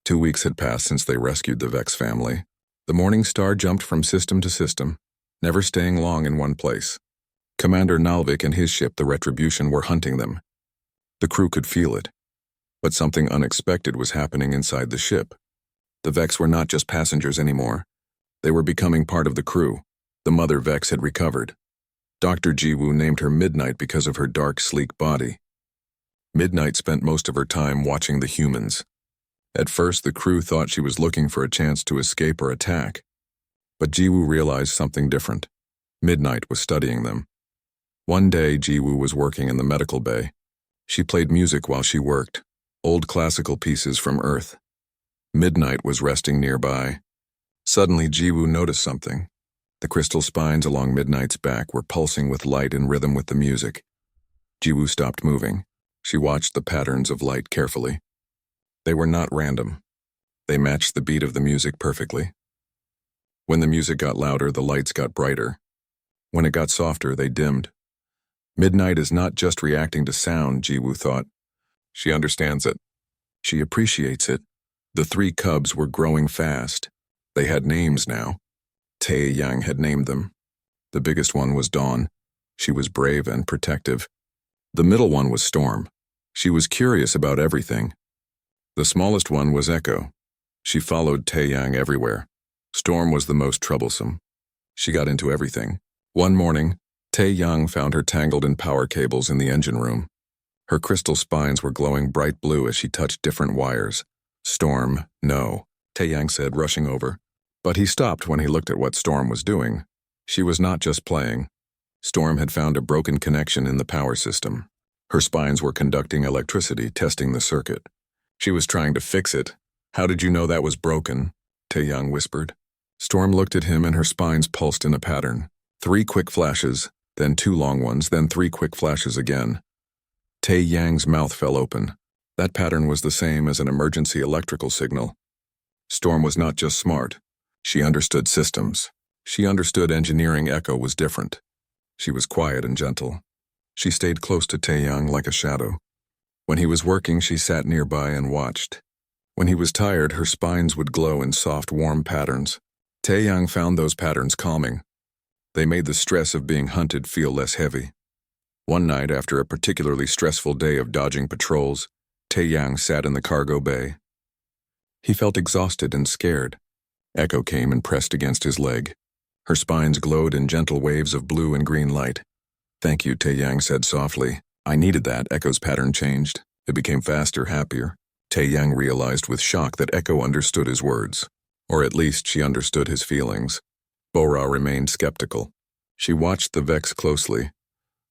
2 weeks had passed since they rescued the Vex family. The Morning Star jumped from system to system, never staying long in one place. Commander Nalvik and his ship, the Retribution, were hunting them. The crew could feel it. But something unexpected was happening inside the ship. The Vex were not just passengers anymore. They were becoming part of the crew. The mother Vex had recovered. Dr. Jiwoo named her Midnight because of her dark, sleek body. Midnight spent most of her time watching the humans. At first, the crew thought she was looking for a chance to escape or attack. But Jiwoo realized something different. Midnight was studying them. One day, Jiwoo was working in the medical bay. She played music while she worked, old classical pieces from Earth. Midnight was resting nearby. Suddenly, Jiwoo noticed something. The crystal spines along Midnight's back were pulsing with light in rhythm with the music. Jiwoo stopped moving. She watched the patterns of light carefully. They were not random. They matched the beat of the music perfectly. When the music got louder, the lights got brighter. When it got softer, they dimmed. Midnight is not just reacting to sound, Jiwoo thought. She understands it. She appreciates it. The 3 cubs were growing fast. They had names now. Tae-yang had named them. The biggest one was Dawn. She was brave and protective. The middle one was Storm. She was curious about everything. The smallest one was Echo. She followed Tae-yang everywhere. Storm was the most troublesome. She got into everything. One morning, Tae-yang found her tangled in power cables in the engine room. Her crystal spines were glowing bright blue as she touched different wires. Storm, no, Tae-yang said, rushing over. But he stopped when he looked at what Storm was doing. She was not just playing. Storm had found a broken connection in the power system. Her spines were conducting electricity, testing the circuit. She was trying to fix it. How did you know that was broken? Tae-yang whispered. Storm looked at him and her spines pulsed in a pattern. 3 quick flashes, then 2 long ones, then 3 quick flashes again. Tae-yang's mouth fell open. That pattern was the same as an emergency electrical signal. Storm was not just smart. She understood systems. She understood engineering. Echo was different. She was quiet and gentle. She stayed close to Tae-yang like a shadow. When he was working, she sat nearby and watched. When he was tired, her spines would glow in soft, warm patterns. Tae-yang found those patterns calming. They made the stress of being hunted feel less heavy. One night, after a particularly stressful day of dodging patrols, Tae-yang sat in the cargo bay. He felt exhausted and scared. Echo came and pressed against his leg. Her spines glowed in gentle waves of blue and green light. Thank you, Tae-yang said softly. I needed that. Echo's pattern changed. It became faster, happier. Tae-yang realized with shock that Echo understood his words. Or at least she understood his feelings. Bora remained skeptical. She watched the Vex closely,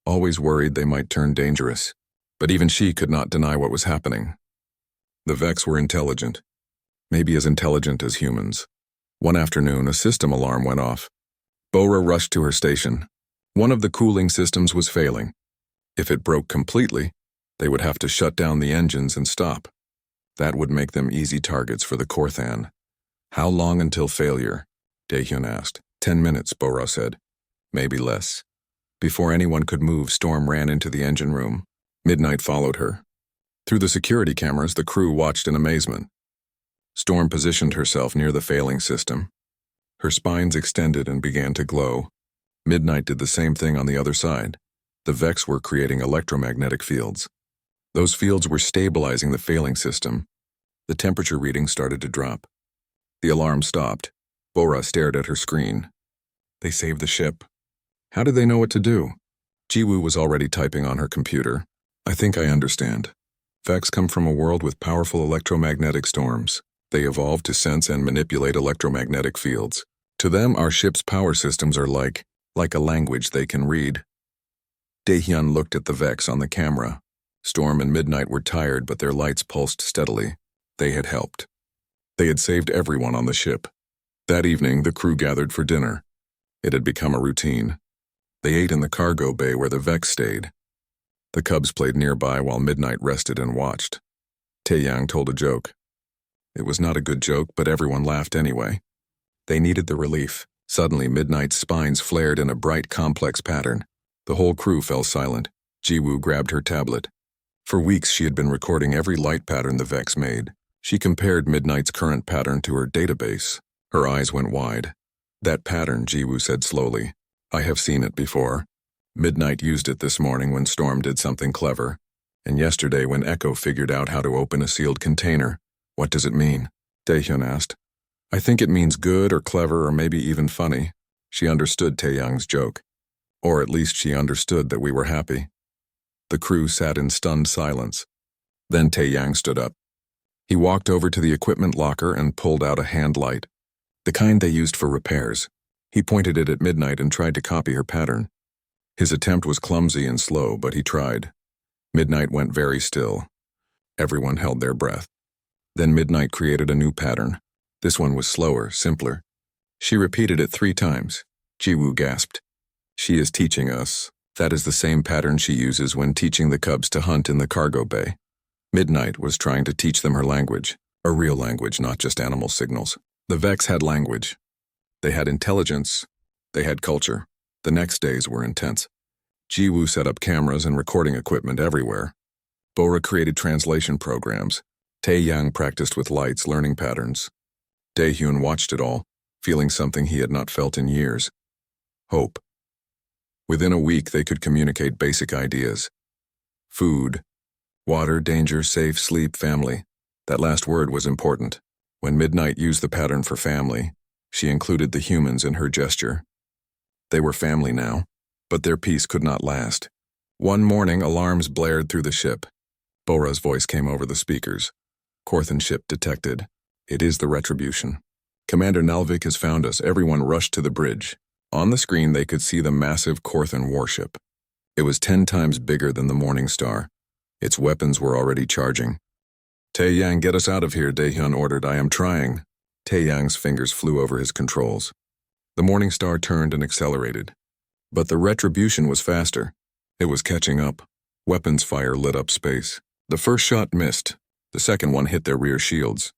always worried they might turn dangerous. But even she could not deny what was happening. The Vex were intelligent. Maybe as intelligent as humans. One afternoon, a system alarm went off. Bora rushed to her station. One of the cooling systems was failing. If it broke completely, they would have to shut down the engines and stop. That would make them easy targets for the Korthan. How long until failure? Daehyun asked. 10 minutes, Bora said. Maybe less. Before anyone could move, Storm ran into the engine room. Midnight followed her. Through the security cameras, the crew watched in amazement. Storm positioned herself near the failing system. Her spines extended and began to glow. Midnight did the same thing on the other side. The Vex were creating electromagnetic fields. Those fields were stabilizing the failing system. The temperature reading started to drop. The alarm stopped. Bora stared at her screen. They saved the ship. How did they know what to do? Jiwoo was already typing on her computer. I think I understand. Vex come from a world with powerful electromagnetic storms. They evolved to sense and manipulate electromagnetic fields. To them, our ship's power systems are like a language they can read. Daehyun looked at the Vex on the camera. Storm and Midnight were tired, but their lights pulsed steadily. They had helped. They had saved everyone on the ship. That evening, the crew gathered for dinner. It had become a routine. They ate in the cargo bay where the Vex stayed. The cubs played nearby while Midnight rested and watched. Tae-yang told a joke. It was not a good joke, but everyone laughed anyway. They needed the relief. Suddenly, Midnight's spines flared in a bright, complex pattern. The whole crew fell silent. Jiwoo grabbed her tablet. For weeks, she had been recording every light pattern the Vex made. She compared Midnight's current pattern to her database. Her eyes went wide. That pattern, Jiwoo said slowly. I have seen it before. Midnight used it this morning when Storm did something clever. And yesterday when Echo figured out how to open a sealed container. What does it mean? Taehyun asked. I think it means good or clever or maybe even funny. She understood Taehyung's joke. Or at least she understood that we were happy. The crew sat in stunned silence. Then Taehyung stood up. He walked over to the equipment locker and pulled out a hand light. The kind they used for repairs. He pointed it at Midnight and tried to copy her pattern. His attempt was clumsy and slow, but he tried. Midnight went very still. Everyone held their breath. Then Midnight created a new pattern. This one was slower, simpler. She repeated it 3 times. Jiwoo gasped. She is teaching us. That is the same pattern she uses when teaching the cubs to hunt in the cargo bay. Midnight was trying to teach them her language. A real language, not just animal signals. The Vex had language. They had intelligence. They had culture. The next days were intense. Jiwoo set up cameras and recording equipment everywhere. Bora created translation programs. Taehyung practiced with lights, learning patterns. Daehyun watched it all, feeling something he had not felt in years. Hope. Within a week, they could communicate basic ideas. Food, water, danger, safe, sleep, family. That last word was important. When Midnight used the pattern for family, she included the humans in her gesture. They were family now, but their peace could not last. One morning, alarms blared through the ship. Bora's voice came over the speakers. Korthan ship detected. It is the Retribution. Commander Nalvik has found us. Everyone rushed to the bridge. On the screen, they could see the massive Korthan warship. It was 10 times bigger than the Morning Star. Its weapons were already charging. Taehyung, get us out of here, Daehyun ordered. I am trying. Taehyung's fingers flew over his controls. The Morning Star turned and accelerated. But the Retribution was faster. It was catching up. Weapons fire lit up space. The first shot missed. The second one hit their rear shields.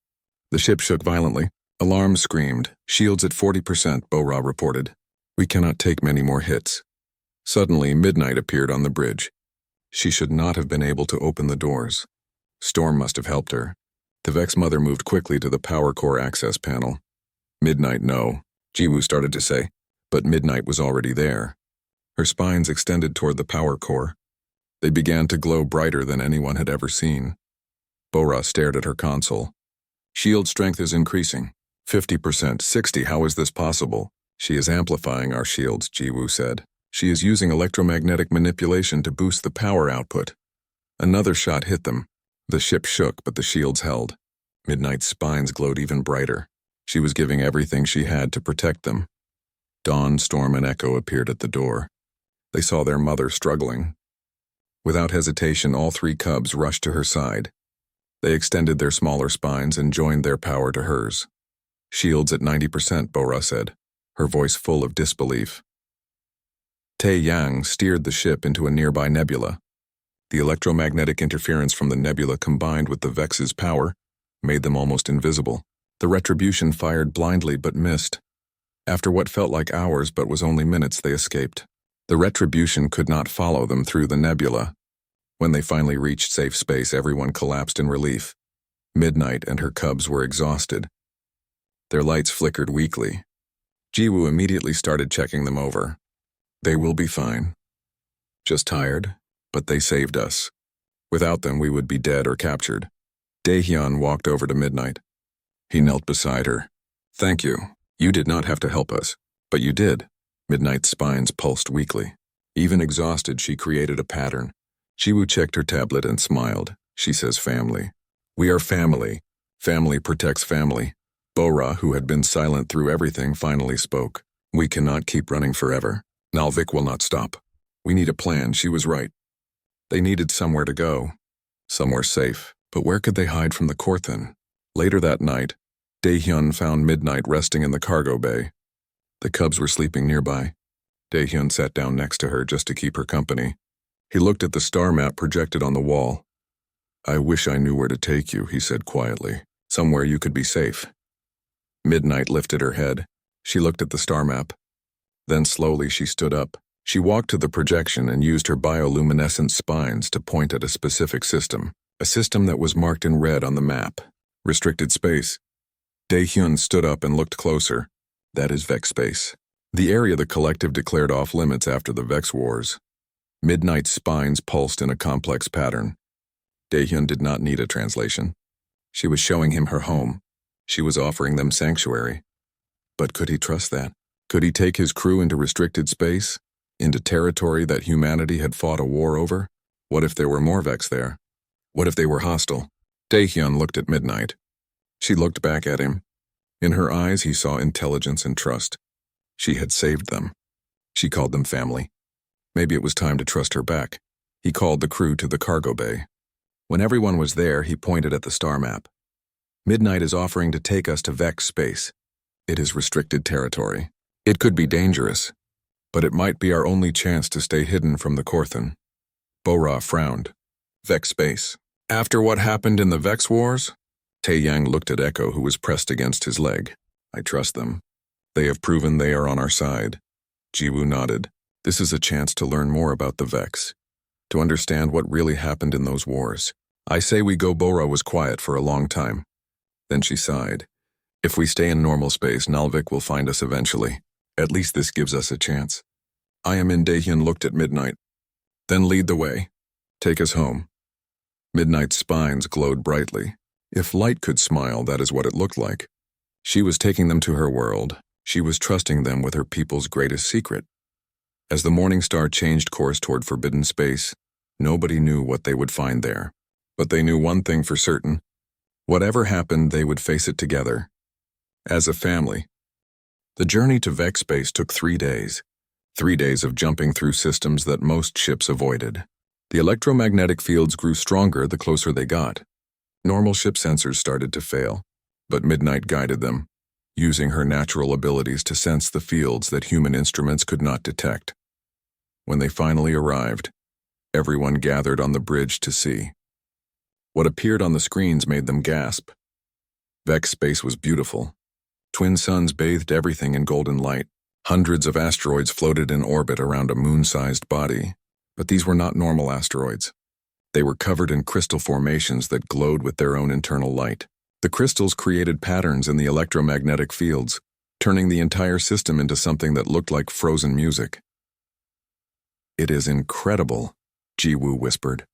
The ship shook violently. Alarms screamed. Shields at 40%, Bora reported. We cannot take many more hits. Suddenly, Midnight appeared on the bridge. She should not have been able to open the doors. Storm must have helped her. The Vex Mother moved quickly to the power core access panel. Midnight, no, Jiwoo started to say, but Midnight was already there. Her spines extended toward the power core. They began to glow brighter than anyone had ever seen. Bora stared at her console. Shield strength is increasing. 50%, 60, how is this possible? She is amplifying our shields, Jiwoo said. She is using electromagnetic manipulation to boost the power output. Another shot hit them. The ship shook, but the shields held. Midnight's spines glowed even brighter. She was giving everything she had to protect them. Dawn, Storm, and Echo appeared at the door. They saw their mother struggling. Without hesitation, all 3 cubs rushed to her side. They extended their smaller spines and joined their power to hers. Shields at 90%, Bora said, her voice full of disbelief. Taehyung steered the ship into a nearby nebula. The electromagnetic interference from the nebula combined with the Vex's power made them almost invisible. The Retribution fired blindly but missed. After what felt like hours but was only minutes, they escaped. The Retribution could not follow them through the nebula. When they finally reached safe space, everyone collapsed in relief. Midnight and her cubs were exhausted. Their lights flickered weakly. Jiwoo immediately started checking them over. They will be fine. Just tired, but they saved us. Without them, we would be dead or captured. Daehyun walked over to Midnight. He knelt beside her. Thank you. You did not have to help us, but you did. Midnight's spines pulsed weakly. Even exhausted, she created a pattern. Jiwoo checked her tablet and smiled. She says family. We are family. Family protects family. Bora, who had been silent through everything, finally spoke. We cannot keep running forever. Nalvik will not stop. We need a plan. She was right. They needed somewhere to go. Somewhere safe. But where could they hide from the Korthan? Later that night, Daehyun found Midnight resting in the cargo bay. The cubs were sleeping nearby. Daehyun sat down next to her just to keep her company. He looked at the star map projected on the wall. I wish I knew where to take you, he said quietly. Somewhere you could be safe. Midnight lifted her head. She looked at the star map. Then slowly she stood up. She walked to the projection and used her bioluminescent spines to point at a specific system. A system that was marked in red on the map. Restricted space. Dae-hyun stood up and looked closer. That is Vex space. The area the collective declared off limits after the Vex Wars. Midnight's spines pulsed in a complex pattern. Dae-hyun did not need a translation. She was showing him her home. She was offering them sanctuary. But could he trust that? Could he take his crew into restricted space? Into territory that humanity had fought a war over? What if there were more Vex there? What if they were hostile? Dae-hyun looked at Midnight. She looked back at him. In her eyes he saw intelligence and trust. She had saved them. She called them family. Maybe it was time to trust her back. He called the crew to the cargo bay. When everyone was there, he pointed at the star map. Midnight is offering to take us to Vex space. It is restricted territory. It could be dangerous, but it might be our only chance to stay hidden from the Korthan. Bo-Ra frowned. Vex space. After what happened in the Vex Wars? Tae-yang looked at Echo, who was pressed against his leg. I trust them. They have proven they are on our side. Ji-woo nodded. This is a chance to learn more about the Vex, to understand what really happened in those wars. I say we go. Bo-Ra was quiet for a long time. Then she sighed. If we stay in normal space, Nalvik will find us eventually. At least this gives us a chance. I am in. Dae-hyun looked at Midnight. Then lead the way. Take us home. Midnight's spines glowed brightly. If light could smile, that is what it looked like. She was taking them to her world. She was trusting them with her people's greatest secret. As the morning star changed course toward forbidden space, nobody knew what they would find there. But they knew one thing for certain. Whatever happened, they would face it together. As a family. The journey to Vex space took 3 days. 3 days of jumping through systems that most ships avoided. The electromagnetic fields grew stronger the closer they got. Normal ship sensors started to fail, but Midnight guided them, using her natural abilities to sense the fields that human instruments could not detect. When they finally arrived, everyone gathered on the bridge to see. What appeared on the screens made them gasp. Vex space was beautiful. Twin suns bathed everything in golden light. Hundreds of asteroids floated in orbit around a moon-sized body, but these were not normal asteroids. They were covered in crystal formations that glowed with their own internal light. The crystals created patterns in the electromagnetic fields, turning the entire system into something that looked like frozen music. It is incredible, Ji-woo whispered.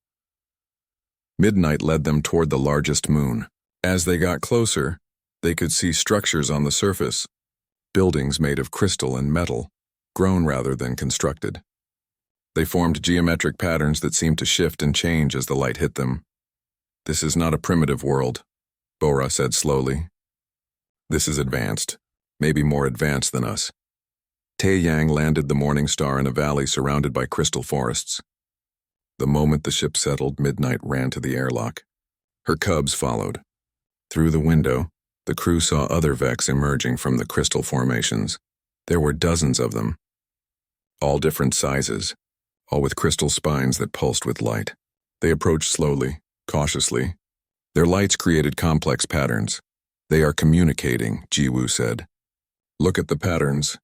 Midnight led them toward the largest moon. As they got closer, they could see structures on the surface, buildings made of crystal and metal, grown rather than constructed. They formed geometric patterns that seemed to shift and change as the light hit them. This is not a primitive world, Bo-Ra said slowly. This is advanced, maybe more advanced than us. Tae-yang landed the Morning Star in a valley surrounded by crystal forests. The moment the ship settled, Midnight ran to the airlock. Her cubs followed. Through the window, the crew saw other Vex emerging from the crystal formations. There were dozens of them, all different sizes, all with crystal spines that pulsed with light. They approached slowly, cautiously. Their lights created complex patterns. They are communicating, Ji-woo said. Look at the patterns.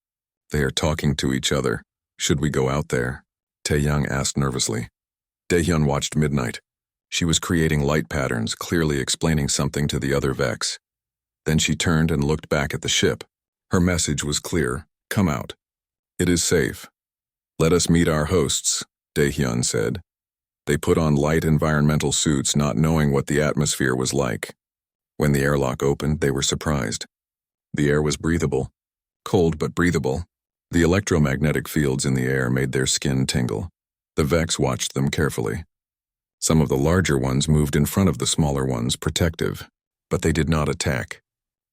They are talking to each other. Should we go out there? Tae-young asked nervously. Dae-hyun watched Midnight. She was creating light patterns, clearly explaining something to the other Vex. Then she turned and looked back at the ship. Her message was clear. Come out. It is safe. Let us meet our hosts, Dae-hyun said. They put on light environmental suits, not knowing what the atmosphere was like. When the airlock opened, they were surprised. The air was breathable. Cold but breathable. The electromagnetic fields in the air made their skin tingle. The Vex watched them carefully. Some of the larger ones moved in front of the smaller ones, protective, but they did not attack.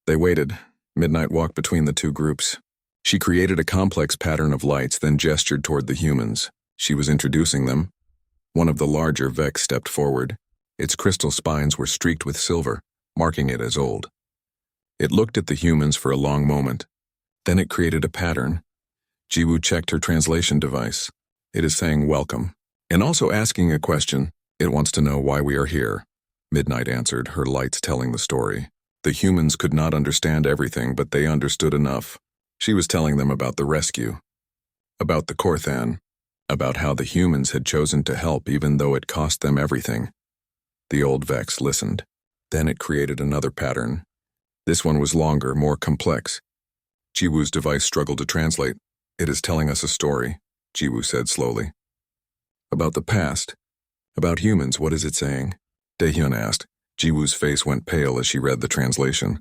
They waited. Midnight walked between the two groups. She created a complex pattern of lights, then gestured toward the humans. She was introducing them. One of the larger Vex stepped forward. Its crystal spines were streaked with silver, marking it as old. It looked at the humans for a long moment. Then it created a pattern. Ji-woo checked her translation device. It is saying welcome, and also asking a question. It wants to know why we are here. Midnight answered, her lights telling the story. The humans could not understand everything, but they understood enough. She was telling them about the rescue, about the Korthan, about how the humans had chosen to help even though it cost them everything. The old Vex listened. Then it created another pattern. This one was longer, more complex. Jiwoo's device struggled to translate. It is telling us a story, Jiwoo said slowly. About the past. About humans, what is it saying? Daehyun asked. Jiwoo's face went pale as she read the translation.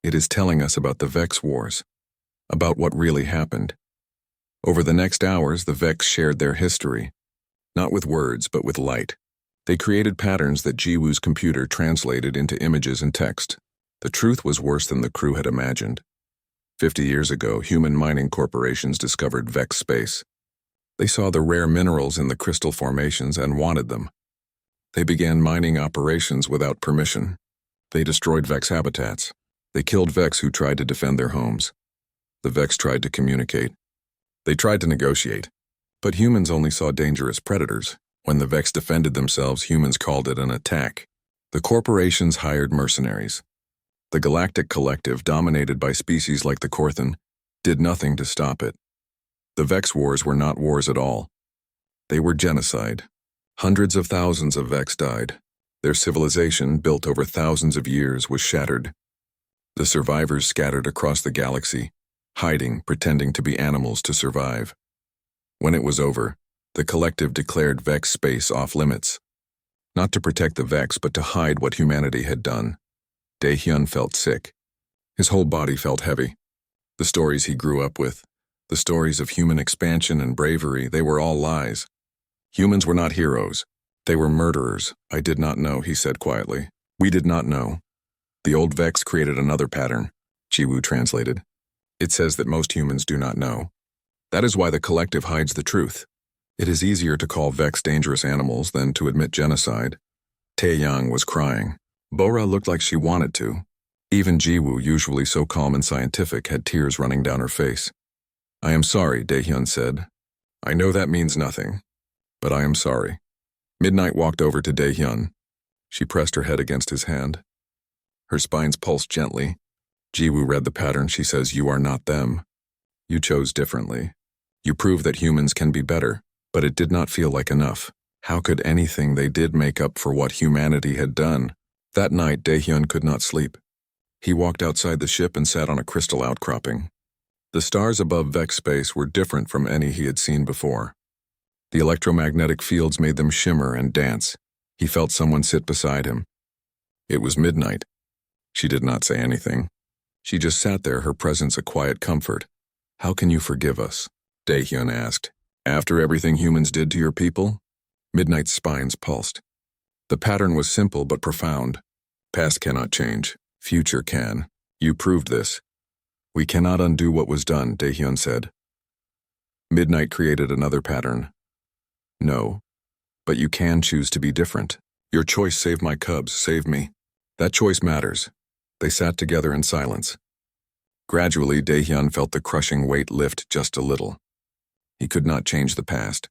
It is telling us about the Vex Wars. About what really happened. Over the next hours, the Vex shared their history. Not with words, but with light. They created patterns that Jiwoo's computer translated into images and text. The truth was worse than the crew had imagined. 50 years ago, human mining corporations discovered Vex space. They saw the rare minerals in the crystal formations and wanted them. They began mining operations without permission. They destroyed Vex habitats. They killed Vex who tried to defend their homes. The Vex tried to communicate. They tried to negotiate. But humans only saw dangerous predators. When the Vex defended themselves, humans called it an attack. The corporations hired mercenaries. The Galactic Collective, dominated by species like the Korthan, did nothing to stop it. The Vex Wars were not wars at all. They were genocide. Hundreds of thousands of Vex died. Their civilization, built over thousands of years, was shattered. The survivors scattered across the galaxy, hiding, pretending to be animals to survive. When it was over, the Collective declared Vex space off limits. Not to protect the Vex, but to hide what humanity had done. Daehyun felt sick. His whole body felt heavy. The stories he grew up with, the stories of human expansion and bravery, they were all lies. Humans were not heroes. They were murderers. I did not know, he said quietly. We did not know. The old Vex created another pattern, Jiwoo translated. It says that most humans do not know. That is why the Collective hides the truth. It is easier to call Vex dangerous animals than to admit genocide. Taeyang was crying. Bora looked like she wanted to. Even Jiwoo, usually so calm and scientific, had tears running down her face. I am sorry, Daehyun said. I know that means nothing, but I am sorry. Midnight walked over to Daehyun. She pressed her head against his hand. Her spines pulsed gently. Jiwoo read the pattern. She says, you are not them. You chose differently. You proved that humans can be better, but it did not feel like enough. How could anything they did make up for what humanity had done? That night, Daehyun could not sleep. He walked outside the ship and sat on a crystal outcropping. The stars above Vex space were different from any he had seen before. The electromagnetic fields made them shimmer and dance. He felt someone sit beside him. It was midnight. She did not say anything. She just sat there, her presence a quiet comfort. How can you forgive us? Daehyun asked. After everything humans did to your people? Midnight's spines pulsed. The pattern was simple but profound. Past cannot change. Future can. You proved this. We cannot undo what was done, Daehyun said. Midnight created another pattern. No. But you can choose to be different. Your choice saved my cubs, saved me. That choice matters. They sat together in silence. Gradually, Daehyun felt the crushing weight lift just a little. He could not change the past.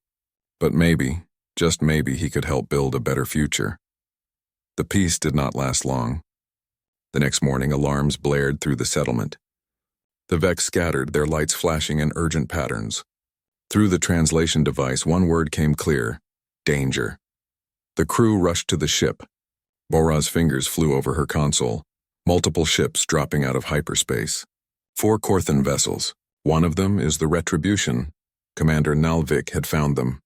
But maybe, just maybe, he could help build a better future. The peace did not last long. The next morning, alarms blared through the settlement. The Vex scattered, their lights flashing in urgent patterns. Through the translation device, one word came clear: danger. The crew rushed to the ship. Bora's fingers flew over her console. Multiple ships dropping out of hyperspace. 4 Korthan vessels. One of them is the Retribution. Commander Nalvik had found them.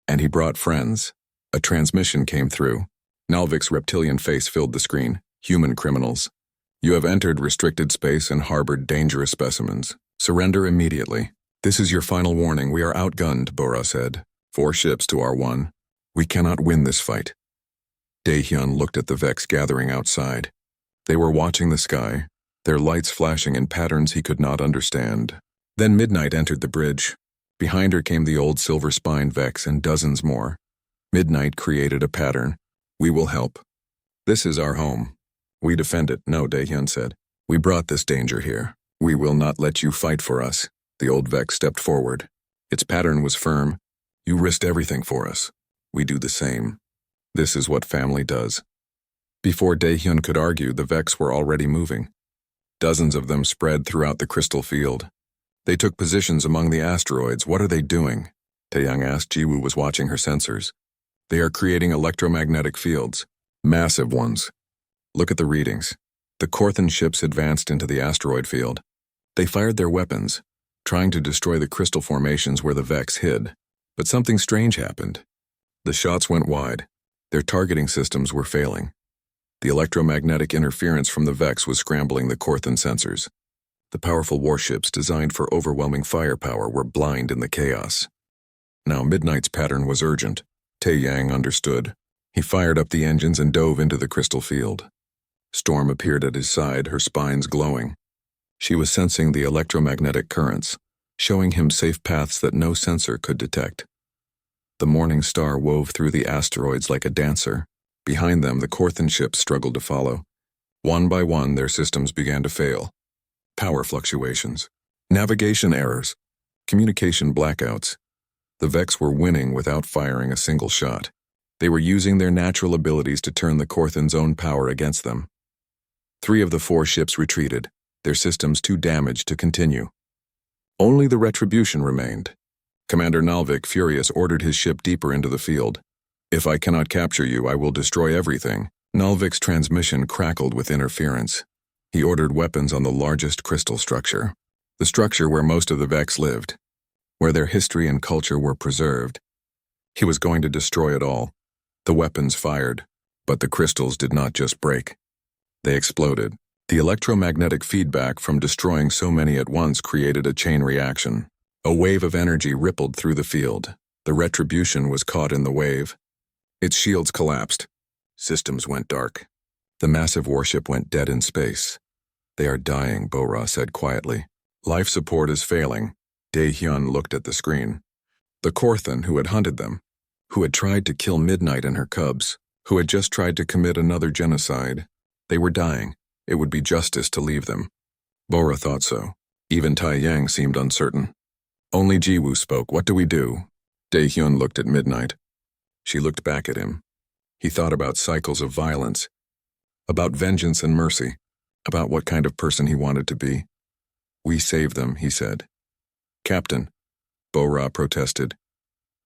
And he brought friends. A transmission came through. Nalvik's reptilian face filled the screen. Human criminals. You have entered restricted space and harbored dangerous specimens. Surrender immediately. This is your final warning. We are outgunned, Bora said. 4 ships to our 1. We cannot win this fight. Daehyun looked at the Vex gathering outside. They were watching the sky, their lights flashing in patterns he could not understand. Then Midnight entered the bridge. Behind her came the old silver-spined Vex and dozens more. Midnight created a pattern. We will help. This is our home. We defend it. No, Daehyun said. We brought this danger here. We will not let you fight for us. The old Vex stepped forward. Its pattern was firm. You risked everything for us. We do the same. This is what family does. Before Daehyun could argue, the Vex were already moving. Dozens of them spread throughout the crystal field. They took positions among the asteroids. What are they doing? Taeyang asked. Jiwoo was watching her sensors. They are creating electromagnetic fields. Massive ones. Look at the readings. The Korthan ships advanced into the asteroid field. They fired their weapons, trying to destroy the crystal formations where the Vex hid. But something strange happened. The shots went wide. Their targeting systems were failing. The electromagnetic interference from the Vex was scrambling the Korthan sensors. The powerful warships designed for overwhelming firepower were blind in the chaos. Now Midnight's pattern was urgent. Tae-Yang understood. He fired up the engines and dove into the crystal field. Storm appeared at his side, her spines glowing. She was sensing the electromagnetic currents, showing him safe paths that no sensor could detect. The morning star wove through the asteroids like a dancer. Behind them, the Korthan ships struggled to follow. One by one, their systems began to fail. Power fluctuations, navigation errors, communication blackouts. The Vex were winning without firing a single shot. They were using their natural abilities to turn the Korthan's own power against them. 3 of the 4 ships retreated, their systems too damaged to continue. Only the Retribution remained. Commander Nalvik, furious, ordered his ship deeper into the field. "If I cannot capture you, I will destroy everything." Nalvik's transmission crackled with interference. He ordered weapons on the largest crystal structure, the structure where most of the Vex lived, where their history and culture were preserved. He was going to destroy it all. The weapons fired, but the crystals did not just break. They exploded. The electromagnetic feedback from destroying so many at once created a chain reaction. A wave of energy rippled through the field. The Retribution was caught in the wave. Its shields collapsed. Systems went dark. The massive warship went dead in space. "They are dying," Bo-Ra said quietly. "Life support is failing." Dae-Hyun looked at the screen. The Korthan who had hunted them, who had tried to kill Midnight and her cubs, who had just tried to commit another genocide, they were dying. It would be justice to leave them. Bo-Ra thought so. Even Tae-Yang seemed uncertain. Only Jiwoo spoke. "What do we do?" Dae-Hyun looked at Midnight. She looked back at him. He thought about cycles of violence, about vengeance and mercy, about what kind of person he wanted to be. "We save them," he said. "Captain," Bo-Ra protested.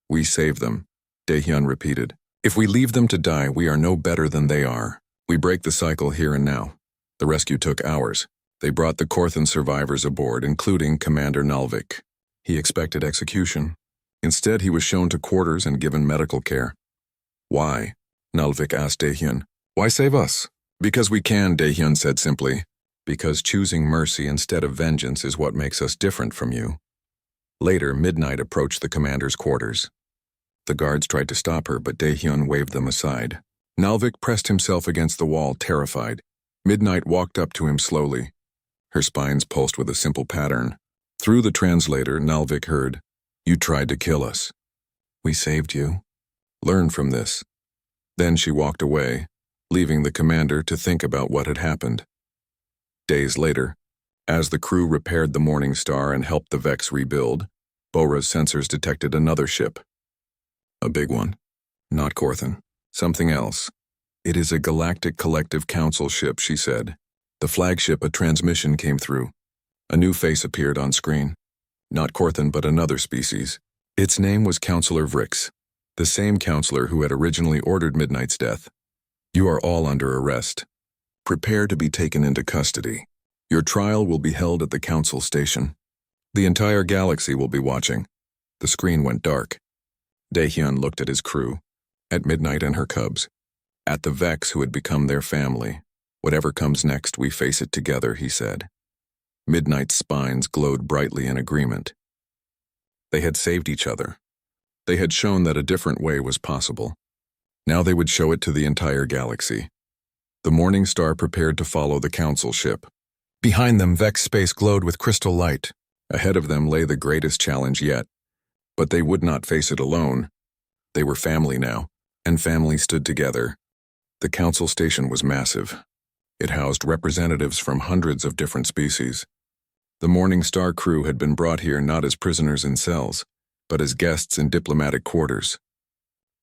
"We save them," Dae-Hyun repeated. "If we leave them to die, we are no better than they are. We break the cycle here and now." The rescue took hours. They brought the Korthan survivors aboard, including Commander Nalvik. He expected execution. Instead, he was shown to quarters and given medical care. "Why?" Nalvik asked Dae-Hyun. "Why save us?" "Because we can," Dae-Hyun said simply. "Because choosing mercy instead of vengeance is what makes us different from you." Later, Midnight approached the commander's quarters. The guards tried to stop her, but Dae-Hyun waved them aside. Nalvik pressed himself against the wall, terrified. Midnight walked up to him slowly. Her spines pulsed with a simple pattern. Through the translator, Nalvik heard, "You tried to kill us. We saved you. Learn from this." Then she walked away, leaving the commander to think about what had happened. Days later, as the crew repaired the Morning Star and helped the Vex rebuild, Bo-Ra's sensors detected another ship. A big one. Not Korthan. Something else. "It is a Galactic Collective Council ship," she said. The flagship, a transmission came through. A new face appeared on screen. Not Korthan, but another species. Its name was Counselor Vrix, the same counselor who had originally ordered Midnight's death. "You are all under arrest. Prepare to be taken into custody. Your trial will be held at the council station. The entire galaxy will be watching." The screen went dark. Dae-Hyun looked at his crew, at Midnight and her cubs, at the Vex who had become their family. "Whatever comes next, we face it together," he said. Midnight's spines glowed brightly in agreement. They had saved each other. They had shown that a different way was possible. Now they would show it to the entire galaxy. The Morning Star prepared to follow the council ship. Behind them, Vex space glowed with crystal light. Ahead of them lay the greatest challenge yet. But they would not face it alone. They were family now, and family stood together. The council station was massive. It housed representatives from hundreds of different species. The Morning Star crew had been brought here not as prisoners in cells, but as guests in diplomatic quarters.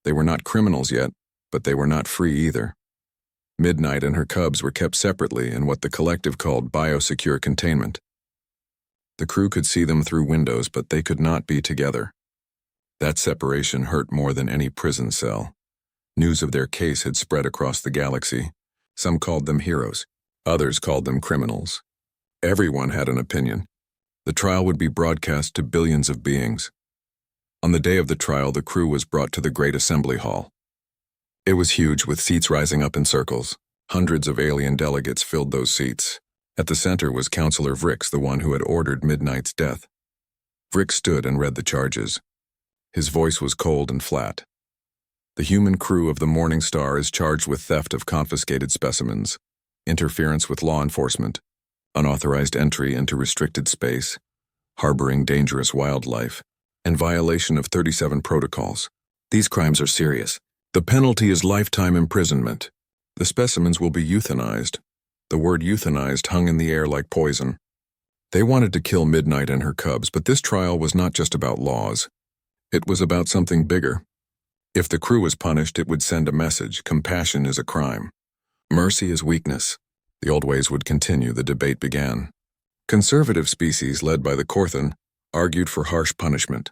They were not criminals yet, but they were not free either. Midnight and her cubs were kept separately in what the collective called biosecure containment. The crew could see them through windows, but they could not be together. That separation hurt more than any prison cell. News of their case had spread across the galaxy. Some called them heroes. Others called them criminals. Everyone had an opinion. The trial would be broadcast to billions of beings. On the day of the trial, the crew was brought to the great assembly hall. It was huge, with seats rising up in circles. Hundreds of alien delegates filled those seats. At the center was Counselor Vrix, the one who had ordered Midnight's death. Vrix stood and read the charges. His voice was cold and flat. The human crew of the Morning Star is charged with theft of confiscated specimens, interference with law enforcement, unauthorized entry into restricted space, harboring dangerous wildlife, and violation of 37 protocols. These crimes are serious. The penalty is lifetime imprisonment. The specimens will be euthanized. The word euthanized hung in the air like poison. They wanted to kill Midnight and her cubs, but this trial was not just about laws. It was about something bigger. If the crew was punished, it would send a message: compassion is a crime. Mercy is weakness. The old ways would continue. The debate began. Conservative species, led by the Korthan, argued for harsh punishment.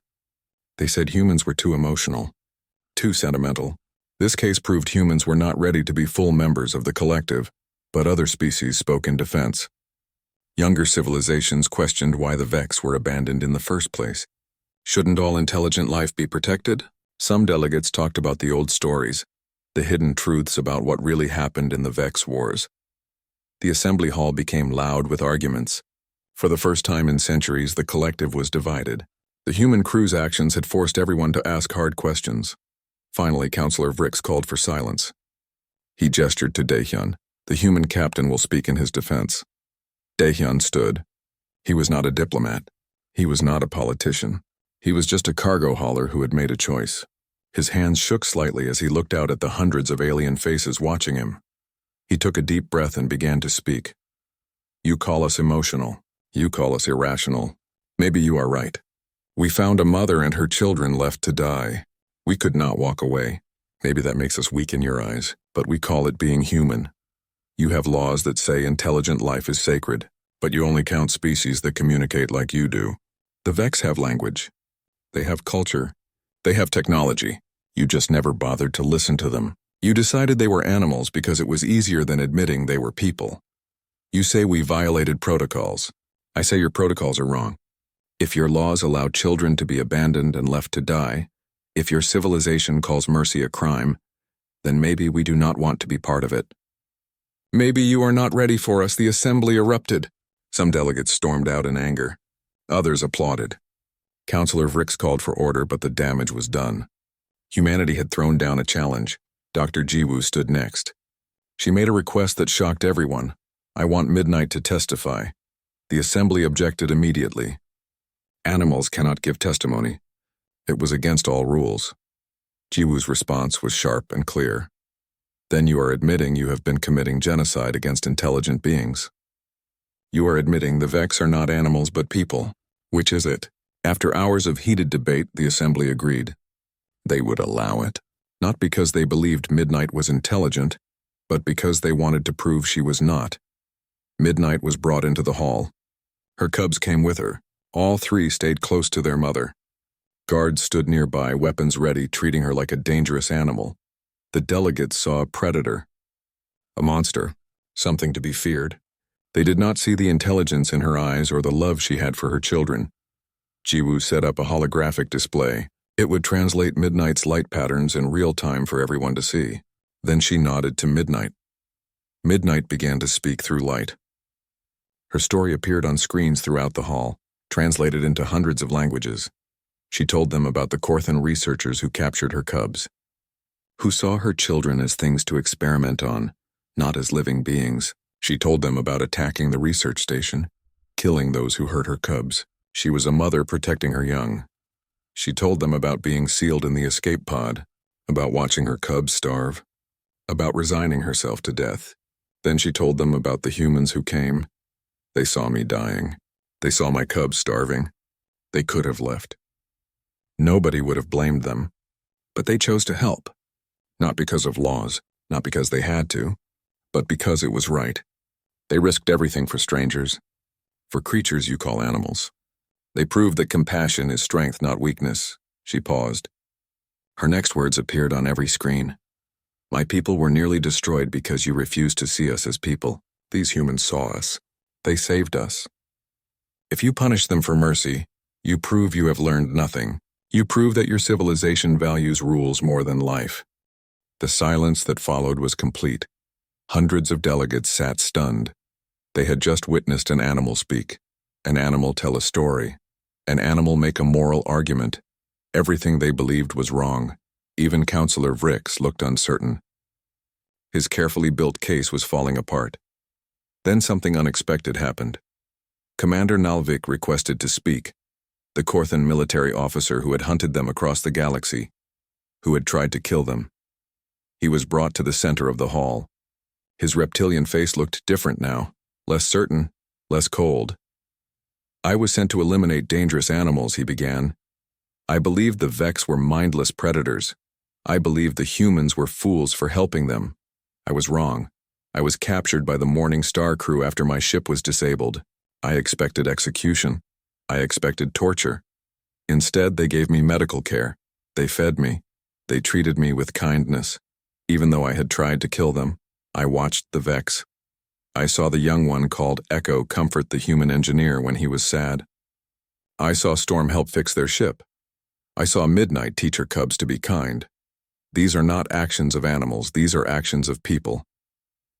They said humans were too emotional, too sentimental. This case proved humans were not ready to be full members of the collective, but other species spoke in defense. Younger civilizations questioned why the Vex were abandoned in the first place. Shouldn't all intelligent life be protected? Some delegates talked about the old stories, the hidden truths about what really happened in the Vex Wars. The assembly hall became loud with arguments. For the first time in centuries, the collective was divided. The human crew's actions had forced everyone to ask hard questions. Finally, Counselor Vrix called for silence. He gestured to Daehyun. The human captain will speak in his defense. Daehyun stood. He was not a diplomat. He was not a politician. He was just a cargo hauler who had made a choice. His hands shook slightly as he looked out at the hundreds of alien faces watching him. He took a deep breath and began to speak. You call us emotional. You call us irrational. Maybe you are right. We found a mother and her children left to die. We could not walk away. Maybe that makes us weak in your eyes, but we call it being human. You have laws that say intelligent life is sacred, but you only count species that communicate like you do. The Vex have language. They have culture. They have technology. You just never bothered to listen to them. You decided they were animals because it was easier than admitting they were people. You say we violated protocols. I say your protocols are wrong. If your laws allow children to be abandoned and left to die, if your civilization calls mercy a crime, then maybe we do not want to be part of it. Maybe you are not ready for us. The assembly erupted. Some delegates stormed out in anger. Others applauded. Counselor Vrix called for order, but the damage was done. Humanity had thrown down a challenge. Dr. Jiwoo stood next. She made a request that shocked everyone. I want Midnight to testify. The assembly objected immediately. Animals cannot give testimony. It was against all rules. Jiwoo's response was sharp and clear. Then you are admitting you have been committing genocide against intelligent beings. You are admitting the Vex are not animals but people. Which is it? After hours of heated debate, the assembly agreed. They would allow it, not because they believed Midnight was intelligent, but because they wanted to prove she was not. Midnight was brought into the hall. Her cubs came with her. All three stayed close to their mother. Guards stood nearby, weapons ready, treating her like a dangerous animal. The delegates saw a predator, a monster, something to be feared. They did not see the intelligence in her eyes or the love she had for her children. Jiwoo set up a holographic display. It would translate Midnight's light patterns in real time for everyone to see. Then she nodded to Midnight. Midnight began to speak through light. Her story appeared on screens throughout the hall, translated into hundreds of languages. She told them about the Korthan researchers who captured her cubs, who saw her children as things to experiment on, not as living beings. She told them about attacking the research station, killing those who hurt her cubs. She was a mother protecting her young. She told them about being sealed in the escape pod, about watching her cubs starve, about resigning herself to death. Then she told them about the humans who came. They saw me dying. They saw my cubs starving. They could have left. Nobody would have blamed them, but they chose to help. Not because of laws, not because they had to, but because it was right. They risked everything for strangers, for creatures you call animals. They proved that compassion is strength, not weakness. She paused. Her next words appeared on every screen. My people were nearly destroyed because you refused to see us as people. These humans saw us. They saved us. If you punish them for mercy, you prove you have learned nothing. You prove that your civilization values rules more than life. The silence that followed was complete. Hundreds of delegates sat stunned. They had just witnessed an animal speak, an animal tell a story, an animal make a moral argument. Everything they believed was wrong. Even Counselor Vrix looked uncertain. His carefully built case was falling apart. Then something unexpected happened. Commander Nalvik requested to speak, the Korthan military officer who had hunted them across the galaxy, who had tried to kill them. He was brought to the center of the hall. His reptilian face looked different now, less certain, less cold. I was sent to eliminate dangerous animals, he began. I believed the Vex were mindless predators. I believed the humans were fools for helping them. I was wrong. I was captured by the Morning Star crew after my ship was disabled. I expected execution. I expected torture. Instead, they gave me medical care. They fed me. They treated me with kindness. Even though I had tried to kill them, I watched the Vex. I saw the young one called Echo comfort the human engineer when he was sad. I saw Storm help fix their ship. I saw Midnight teach her cubs to be kind. These are not actions of animals, these are actions of people.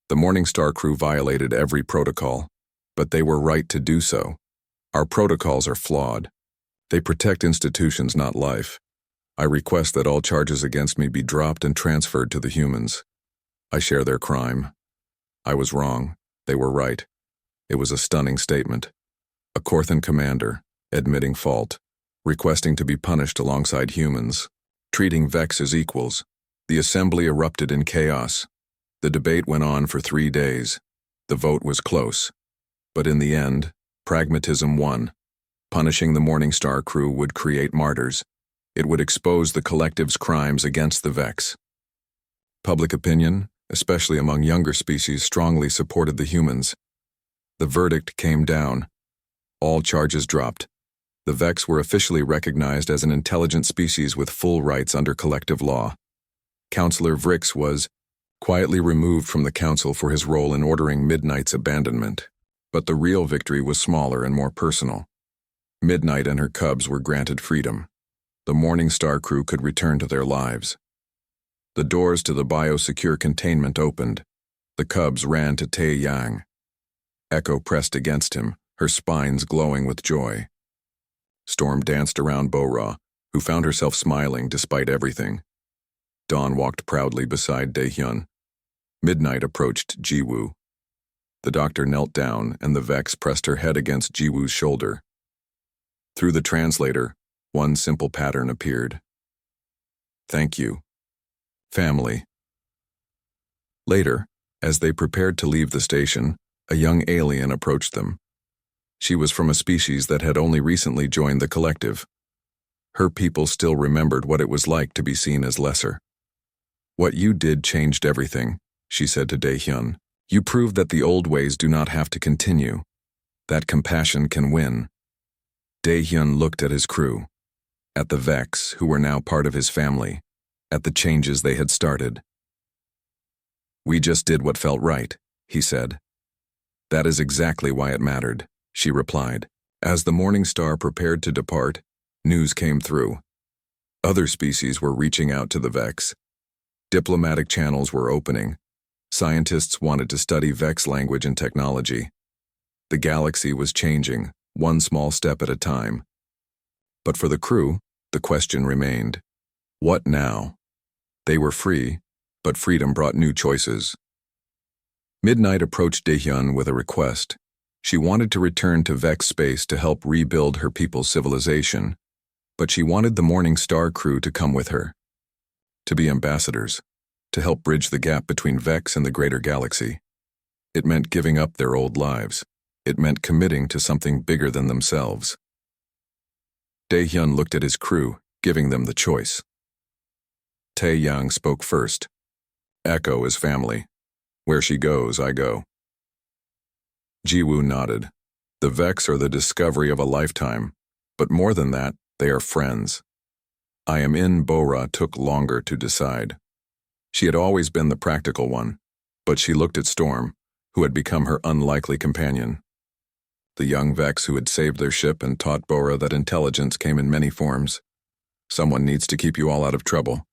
The Morning Star crew violated every protocol, but they were right to do so. Our protocols are flawed. They protect institutions, not life. I request that all charges against me be dropped and transferred to the humans. I share their crime. I was wrong. They were right. It was a stunning statement. A Korthan commander, admitting fault, requesting to be punished alongside humans, treating Vex as equals. The assembly erupted in chaos. The debate went on for 3 days. The vote was close. But in the end, pragmatism won. Punishing the Morning Star crew would create martyrs. It would expose the collective's crimes against the Vex. Public opinion, especially among younger species, strongly supported the humans. The verdict came down. All charges dropped. The Vex were officially recognized as an intelligent species with full rights under collective law. Counselor Vrix was quietly removed from the council for his role in ordering Midnight's abandonment. But the real victory was smaller and more personal. Midnight and her cubs were granted freedom. The Morning Star crew could return to their lives. The doors to the biosecure containment opened. The cubs ran to Tae Yang. Echo pressed against him, her spines glowing with joy. Storm danced around Bo-Ra, who found herself smiling despite everything. Dawn walked proudly beside Dae-hyun. Midnight approached Ji-woo. The doctor knelt down, and the Vex pressed her head against Ji-woo's shoulder. Through the translator, one simple pattern appeared. Thank you. Family. Later, as they prepared to leave the station, a young alien approached them. She was from a species that had only recently joined the collective. Her people still remembered what it was like to be seen as lesser. What you did changed everything, she said to Dae-hyun. You proved that the old ways do not have to continue. That compassion can win. Dae-hyun looked at his crew, at the Vex, who were now part of his family, at the changes they had started. We just did what felt right, he said. That is exactly why it mattered, she replied. As the Morning Star prepared to depart, news came through. Other species were reaching out to the Vex. Diplomatic channels were opening. Scientists wanted to study Vex language and technology. The galaxy was changing, one small step at a time. But for the crew, the question remained. What now? They were free, but freedom brought new choices. Midnight approached Dae-hyun with a request. She wanted to return to Vex space to help rebuild her people's civilization, but she wanted the Morning Star crew to come with her. To be ambassadors, to help bridge the gap between Vex and the greater galaxy. It meant giving up their old lives. It meant committing to something bigger than themselves. Dae-hyun looked at his crew, giving them the choice. Tae Yang spoke first. Echo is family. Where she goes, I go. Ji-woo nodded. The Vex are the discovery of a lifetime, but more than that, they are friends. I am in Bo-Ra took longer to decide. She had always been the practical one, but she looked at Storm, who had become her unlikely companion. The young Vex who had saved their ship and taught Bora that intelligence came in many forms. "Someone needs to keep you all out of trouble,"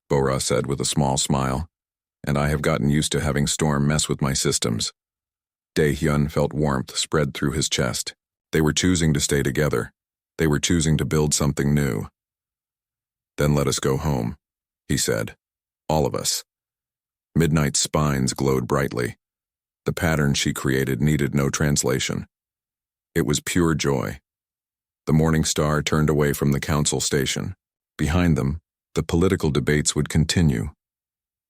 Bora said with a small smile, "and I have gotten used to having Storm mess with my systems." Dae-hyun felt warmth spread through his chest. They were choosing to stay together. They were choosing to build something new. "Then let us go home," he said. "All of us." Midnight's spines glowed brightly. The pattern she created needed no translation. It was pure joy. The Morning Star turned away from the council station. Behind them, the political debates would continue.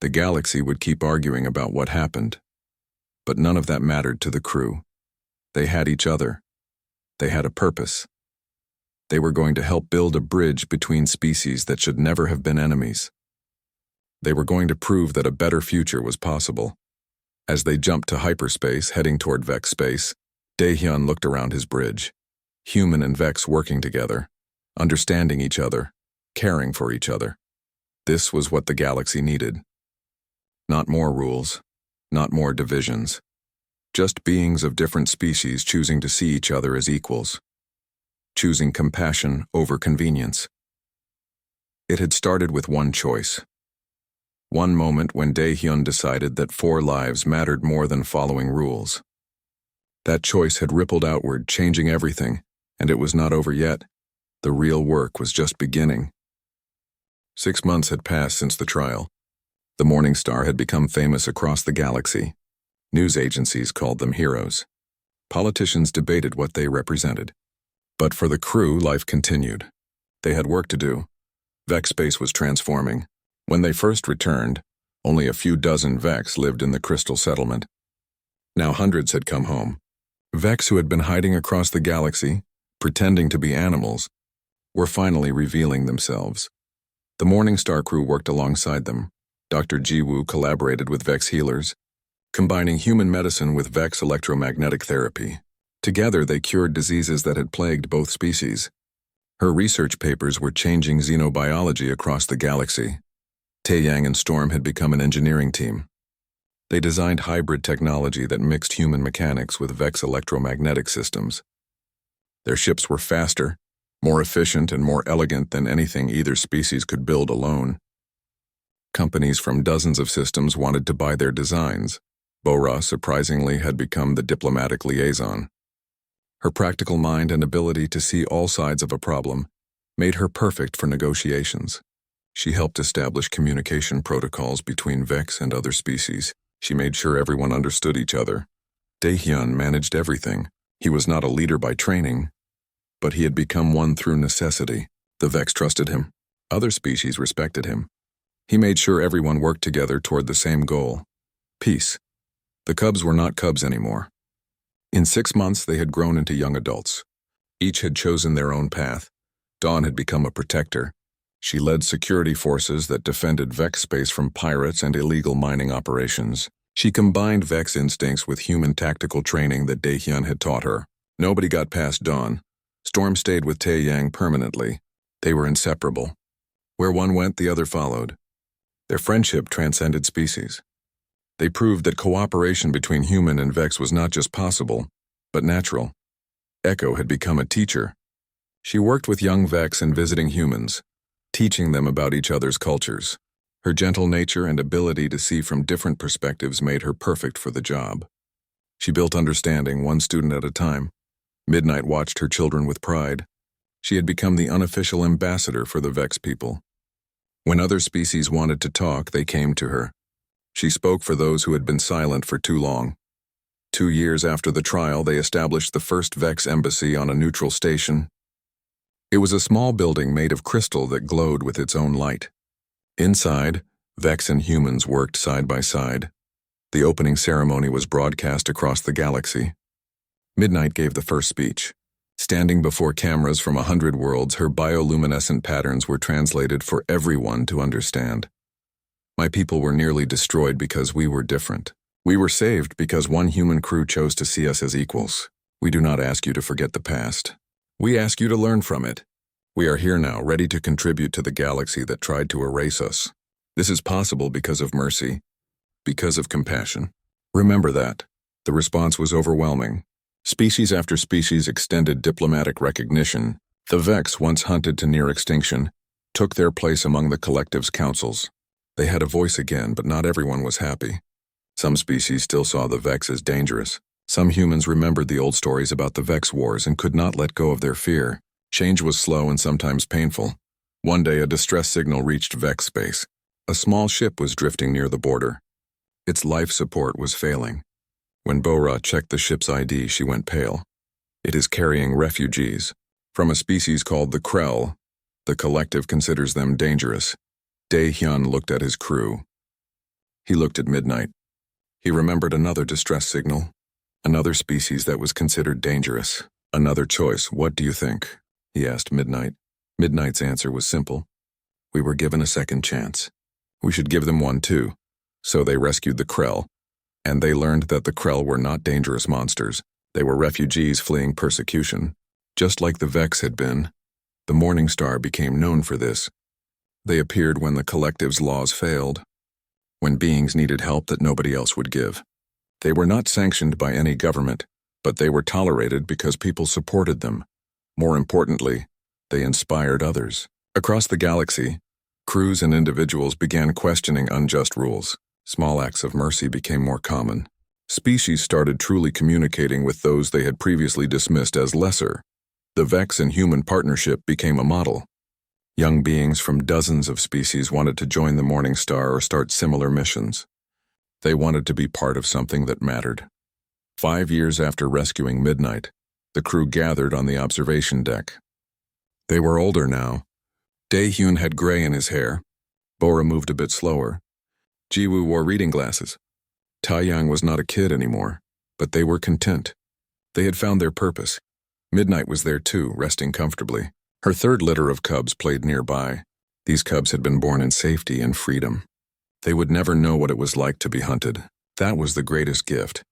The galaxy would keep arguing about what happened. But none of that mattered to the crew. They had each other. They had a purpose. They were going to help build a bridge between species that should never have been enemies. They were going to prove that a better future was possible. As they jumped to hyperspace, heading toward Vex space, Dae-hyun looked around his bridge. Human and Vex working together, understanding each other, caring for each other. This was what the galaxy needed. Not more rules, not more divisions. Just beings of different species choosing to see each other as equals. Choosing compassion over convenience. It had started with one choice. One moment when Dae-hyun decided that 4 lives mattered more than following rules. That choice had rippled outward, changing everything, and it was not over yet. The real work was just beginning. 6 months had passed since the trial. The Morning Star had become famous across the galaxy. News agencies called them heroes. Politicians debated what they represented. But for the crew, life continued. They had work to do. Vex space was transforming. When they first returned, only a few dozen Vex lived in the Crystal Settlement. Now hundreds had come home. Vex who had been hiding across the galaxy, pretending to be animals, were finally revealing themselves. The Morning Star crew worked alongside them. Dr. Ji-woo collaborated with Vex healers, combining human medicine with Vex electromagnetic therapy. Together they cured diseases that had plagued both species. Her research papers were changing xenobiology across the galaxy. Tae-yang and Storm had become an engineering team. They designed hybrid technology that mixed human mechanics with Vex electromagnetic systems. Their ships were faster, more efficient, and more elegant than anything either species could build alone. Companies from dozens of systems wanted to buy their designs. Bora, surprisingly, had become the diplomatic liaison. Her practical mind and ability to see all sides of a problem made her perfect for negotiations. She helped establish communication protocols between Vex and other species. She made sure everyone understood each other. Dae-hyun managed everything. He was not a leader by training, but he had become one through necessity. The Vex trusted him. Other species respected him. He made sure everyone worked together toward the same goal: peace. The cubs were not cubs anymore. In 6 months, they had grown into young adults. Each had chosen their own path. Dawn had become a protector. She led security forces that defended Vex space from pirates and illegal mining operations. She combined Vex instincts with human tactical training that Dae-hyun had taught her. Nobody got past Dawn. Storm stayed with Tae-yang permanently. They were inseparable. Where one went, the other followed. Their friendship transcended species. They proved that cooperation between human and Vex was not just possible, but natural. Echo had become a teacher. She worked with young Vex and visiting humans, teaching them about each other's cultures. Her gentle nature and ability to see from different perspectives made her perfect for the job. She built understanding, one student at a time. Midnight watched her children with pride. She had become the unofficial ambassador for the Vex people. When other species wanted to talk, they came to her. She spoke for those who had been silent for too long. 2 years after the trial, they established the first Vex embassy on a neutral station. It was a small building made of crystal that glowed with its own light. Inside, Vex and humans worked side by side. The opening ceremony was broadcast across the galaxy. Midnight gave the first speech. Standing before cameras from 100 worlds, her bioluminescent patterns were translated for everyone to understand. My people were nearly destroyed because we were different. We were saved because one human crew chose to see us as equals. We do not ask you to forget the past. We ask you to learn from it. We are here now, ready to contribute to the galaxy that tried to erase us. This is possible because of mercy, because of compassion. Remember that. The response was overwhelming. Species after species extended diplomatic recognition. The Vex, once hunted to near extinction, took their place among the collective's councils. They had a voice again, but not everyone was happy. Some species still saw the Vex as dangerous. Some humans remembered the old stories about the Vex Wars and could not let go of their fear. Change was slow and sometimes painful. One day, a distress signal reached Vex space. A small ship was drifting near the border. Its life support was failing. When Bora checked the ship's ID, she went pale. It is carrying refugees from a species called the Krell. The collective considers them dangerous. Dae-hyun looked at his crew. He looked at Midnight. He remembered another distress signal. Another species that was considered dangerous. Another choice. What do you think? He asked Midnight. Midnight's answer was simple. We were given a second chance. We should give them one too. So they rescued the Krell. And they learned that the Krell were not dangerous monsters. They were refugees fleeing persecution. Just like the Vex had been. The Morning Star became known for this. They appeared when the collective's laws failed. When beings needed help that nobody else would give. They were not sanctioned by any government, but they were tolerated because people supported them. More importantly, they inspired others. Across the galaxy, crews and individuals began questioning unjust rules. Small acts of mercy became more common. Species started truly communicating with those they had previously dismissed as lesser. The Vex and human partnership became a model. Young beings from dozens of species wanted to join the Morning Star or start similar missions. They wanted to be part of something that mattered. 5 years after rescuing Midnight, the crew gathered on the observation deck. They were older now. Dae-hyun had gray in his hair. Bora moved a bit slower. Jiwoo wore reading glasses. Taeyang was not a kid anymore, but they were content. They had found their purpose. Midnight was there too, resting comfortably. Her third litter of cubs played nearby. These cubs had been born in safety and freedom. They would never know what it was like to be hunted. That was the greatest gift.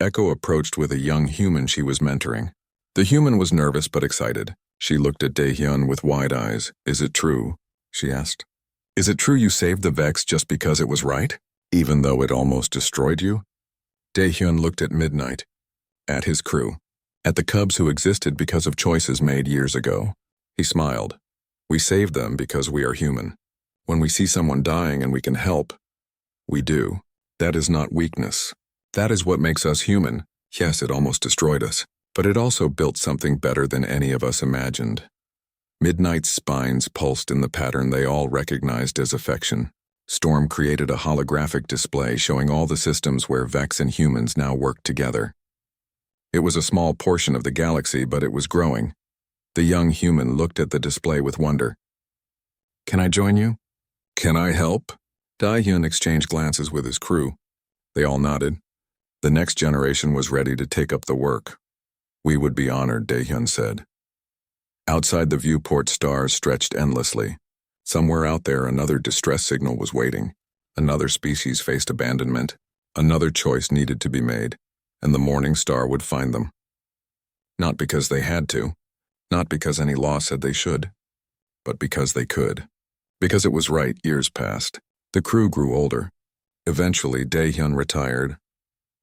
Echo approached with a young human she was mentoring. The human was nervous but excited. She looked at Dae-hyun with wide eyes. Is it true? She asked. Is it true you saved the Vex just because it was right, even though it almost destroyed you? Dae-hyun looked at Midnight, at his crew, at the cubs who existed because of choices made years ago. He smiled. We saved them because we are human. When we see someone dying and we can help, we do. That is not weakness. That is what makes us human. Yes, it almost destroyed us, but it also built something better than any of us imagined. Midnight's spines pulsed in the pattern they all recognized as affection. Storm created a holographic display showing all the systems where Vex and humans now work together. It was a small portion of the galaxy, but it was growing. The young human looked at the display with wonder. Can I join you? Can I help? Dae-hyun exchanged glances with his crew. They all nodded. The next generation was ready to take up the work. We would be honored, Dae-hyun said. Outside the viewport, stars stretched endlessly. Somewhere out there, another distress signal was waiting. Another species faced abandonment. Another choice needed to be made, and the Morning Star would find them. Not because they had to, not because any law said they should, but because they could. Because it was right. Years passed. The crew grew older. Eventually, Dae-hyun retired,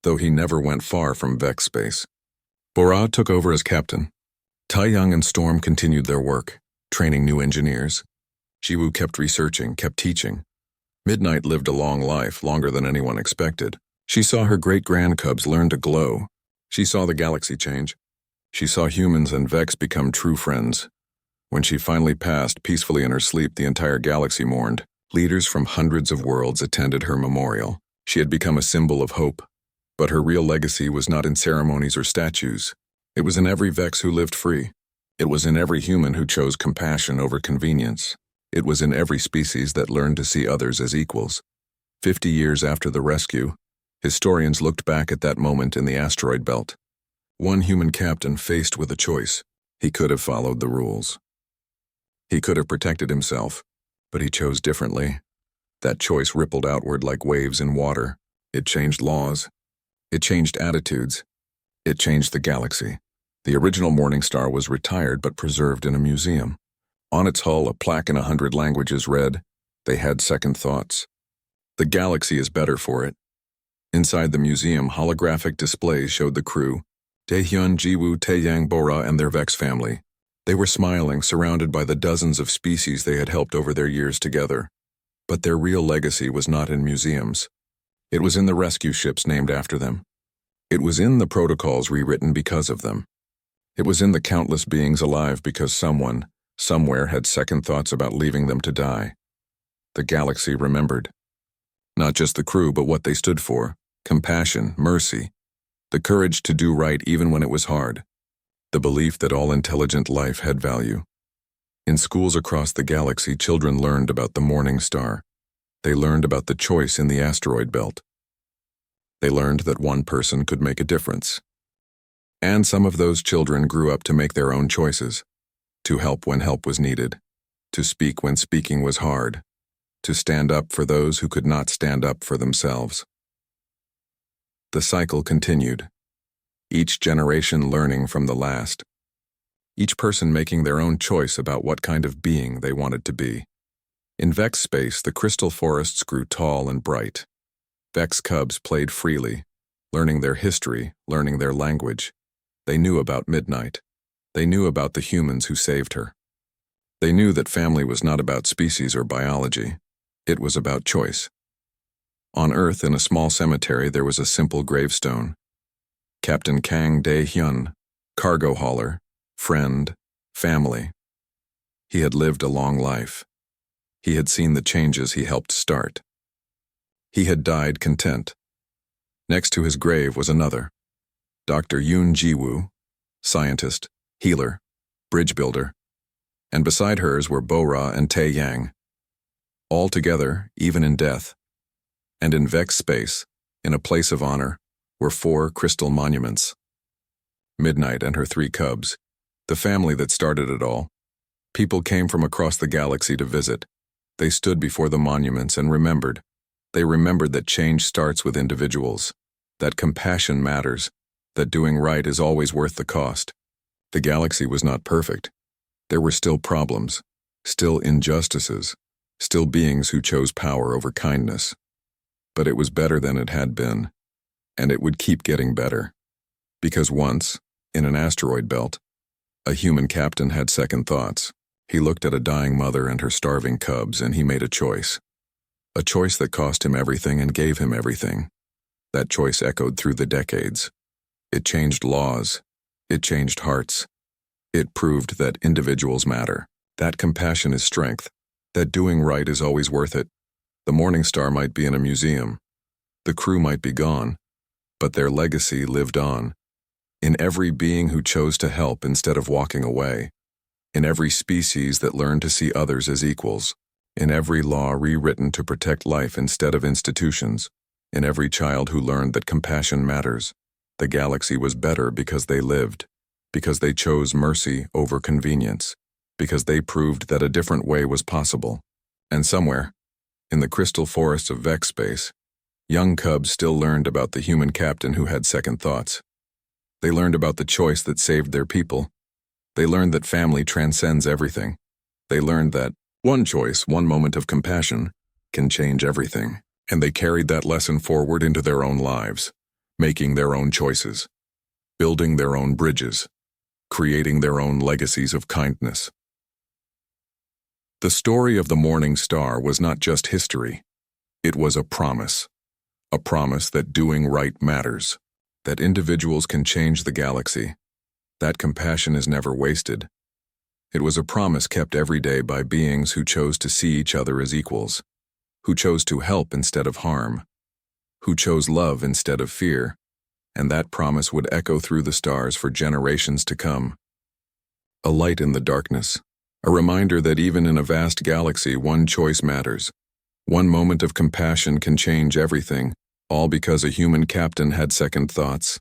though he never went far from Vex space. Bora took over as captain. Taeyang and Storm continued their work, training new engineers. Jiwoo kept researching, kept teaching. Midnight lived a long life, longer than anyone expected. She saw her great-grandcubs learn to glow. She saw the galaxy change. She saw humans and Vex become true friends. When she finally passed peacefully in her sleep, the entire galaxy mourned. Leaders from hundreds of worlds attended her memorial. She had become a symbol of hope. But her real legacy was not in ceremonies or statues. It was in every Vex who lived free. It was in every human who chose compassion over convenience. It was in every species that learned to see others as equals. 50 years after the rescue, historians looked back at that moment in the asteroid belt. One human captain faced with a choice. He could have followed the rules. He could have protected himself, but he chose differently. That choice rippled outward like waves in water. It changed laws. It changed attitudes. It changed the galaxy. The original Morning Star was retired but preserved in a museum. On its hull, a plaque in 100 languages read, They had second thoughts. The galaxy is better for it. Inside the museum, holographic displays showed the crew, Taehyun, Jiwoo, Taeyang, Bora, and their Vex family. They were smiling, surrounded by the dozens of species they had helped over their years together. But their real legacy was not in museums. It was in the rescue ships named after them. It was in the protocols rewritten because of them. It was in the countless beings alive because someone, somewhere, had second thoughts about leaving them to die. The galaxy remembered. Not just the crew, but what they stood for: compassion, mercy, the courage to do right even when it was hard, the belief that all intelligent life had value. In schools across the galaxy, children learned about the morning star. They learned about the choice in the asteroid belt. They learned that one person could make a difference. And some of those children grew up to make their own choices, to help when help was needed, to speak when speaking was hard, to stand up for those who could not stand up for themselves. The cycle continued, each generation learning from the last, each person making their own choice about what kind of being they wanted to be. In Vex space, the crystal forests grew tall and bright. Vex cubs played freely, learning their history, learning their language. They knew about Midnight. They knew about the humans who saved her. They knew that family was not about species or biology. It was about choice. On Earth, in a small cemetery, there was a simple gravestone. Captain Kang Dae-hyun, cargo hauler, friend, family. He had lived a long life. He had seen the changes he helped start. He had died content. Next to his grave was another, Dr. Yoon Ji-woo, scientist, healer, bridge builder, and beside hers were Bora and Tae-yang. All together, even in death, and in Vex space, in a place of honor, were 4 crystal monuments. Midnight and her 3 cubs, the family that started it all. People came from across the galaxy to visit. They stood before the monuments and remembered. They remembered that change starts with individuals, that compassion matters, that doing right is always worth the cost. The galaxy was not perfect. There were still problems, still injustices, still beings who chose power over kindness. But it was better than it had been, and it would keep getting better. Because once, in an asteroid belt, a human captain had second thoughts. He looked at a dying mother and her starving cubs, and he made a choice. A choice that cost him everything and gave him everything. That choice echoed through the decades. It changed laws. It changed hearts. It proved that individuals matter. That compassion is strength. That doing right is always worth it. The Morning Star might be in a museum. The crew might be gone. But their legacy lived on. In every being who chose to help instead of walking away. In every species that learned to see others as equals. In every law rewritten to protect life instead of institutions. In every child who learned that compassion matters. The galaxy was better because they lived. Because they chose mercy over convenience. Because they proved that a different way was possible. And somewhere, in the crystal forests of Vex space, young cubs still learned about the human captain who had second thoughts. They learned about the choice that saved their people. They learned that family transcends everything. They learned that one choice, one moment of compassion, can change everything. And they carried that lesson forward into their own lives, making their own choices, building their own bridges, creating their own legacies of kindness. The story of the Morning Star was not just history. It was a promise that doing right matters, that individuals can change the galaxy, that compassion is never wasted. It was a promise kept every day by beings who chose to see each other as equals, who chose to help instead of harm, who chose love instead of fear, and that promise would echo through the stars for generations to come. A light in the darkness, a reminder that even in a vast galaxy, one choice matters. One moment of compassion can change everything, all because a human captain had second thoughts.